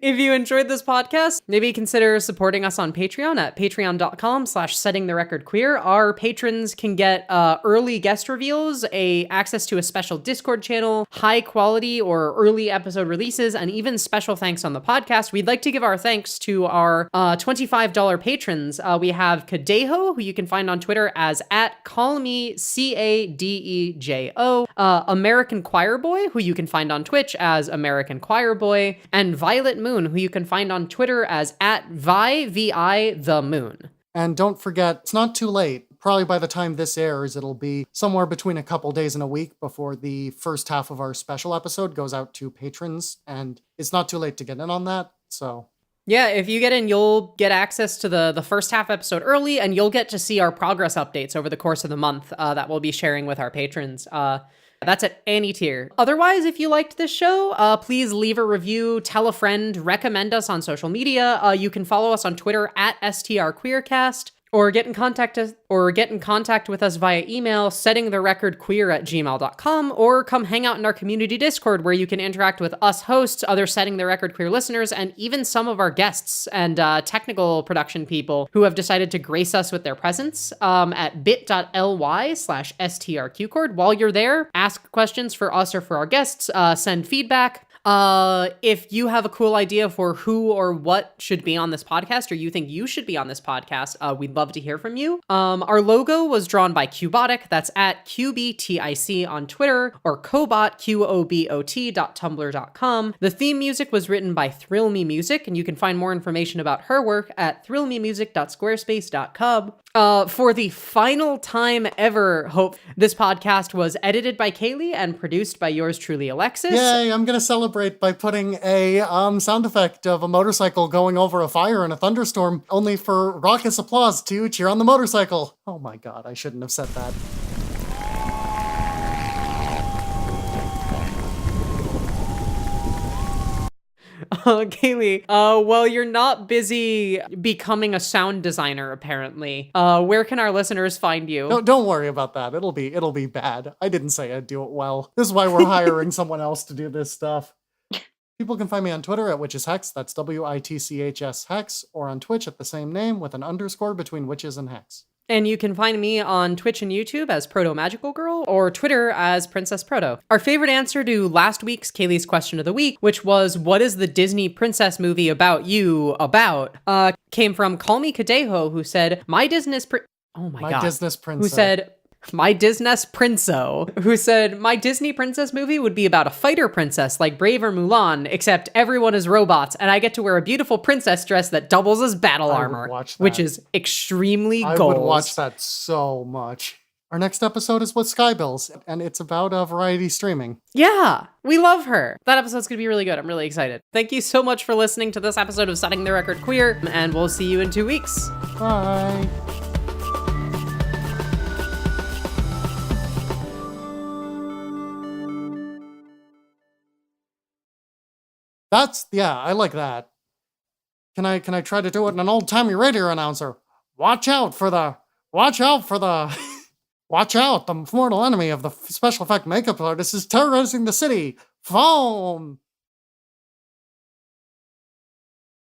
If you enjoyed this podcast, maybe consider supporting us on Patreon at patreon.com/settingtherecordqueer. Our patrons can get early guest reveals, access to a special Discord channel, high quality or early episode releases, and even special thanks on the podcast. We'd like to give our thanks to our $25 patrons. We have Kadeho, who you can find on Twitter as at CADEJO, American Choir Boy, who you can find on Twitch as American Choir Boy, and Violet Moon, who you can find on Twitter as at VI the Moon. And don't forget, it's not too late. Probably by the time this airs, it'll be somewhere between a couple days and a week before the first half of our special episode goes out to patrons. And it's not too late to get in on that, so... Yeah, if you get in, you'll get access to the first half episode early, and you'll get to see our progress updates over the course of the month that we'll be sharing with our patrons. That's at any tier. Otherwise, if you liked this show, please leave a review, tell a friend, recommend us on social media. You can follow us on Twitter at STRQueercast, or get in contact with us via email, settingtherecordqueer@gmail.com, or come hang out in our community Discord, where you can interact with us hosts, other Setting the Record Queer listeners, and even some of our guests and technical production people who have decided to grace us with their presence at bit.ly/strqcord. While you're there, ask questions for us or for our guests, send feedback. If you have a cool idea for who or what should be on this podcast, or you think you should be on this podcast, we'd love to hear from you. Our logo was drawn by Cubotic. That's at QBTIC on Twitter, or Cobot, QOBOT.tumblr.com. The theme music was written by Thrill Me Music, and you can find more information about her work at thrillmemusic.squarespace.com. For the final time ever, this podcast was edited by Kaylee and produced by yours truly, Alexis. Yay, I'm gonna celebrate by putting a sound effect of a motorcycle going over a fire in a thunderstorm, only for raucous applause to cheer on the motorcycle. Oh my god, I shouldn't have said that. Kaylee, well, you're not busy becoming a sound designer, apparently. Where can our listeners find you? No, don't worry about that. It'll be bad. I didn't say I'd do it well. This is why we're hiring someone else to do this stuff. People can find me on Twitter at witcheshex, that's WITCHS Hex, or on Twitch at the same name with an underscore between witches and hex. And you can find me on Twitch and YouTube as Proto Magical Girl, or Twitter as Princess Proto. Our favorite answer to last week's Kaylee's question of the week, which was, what is the Disney princess movie about you about, came from Call Me Kadeho, who said, my Disney princess, who said, my Disney princess movie would be about a fighter princess like Brave or Mulan, except everyone is robots, and I get to wear a beautiful princess dress that doubles as battle armor, which is extremely goals. I would watch that so much. Our next episode is with Skybills, and it's about variety streaming. Yeah, we love her. That episode's gonna be really good. I'm really excited. Thank you so much for listening to this episode of Setting the Record Queer, and we'll see you in 2 weeks. Bye. I like that. Can I try to do it in an old-timey radio announcer? Watch out, the mortal enemy of the special effect makeup artist is terrorizing the city. Foam!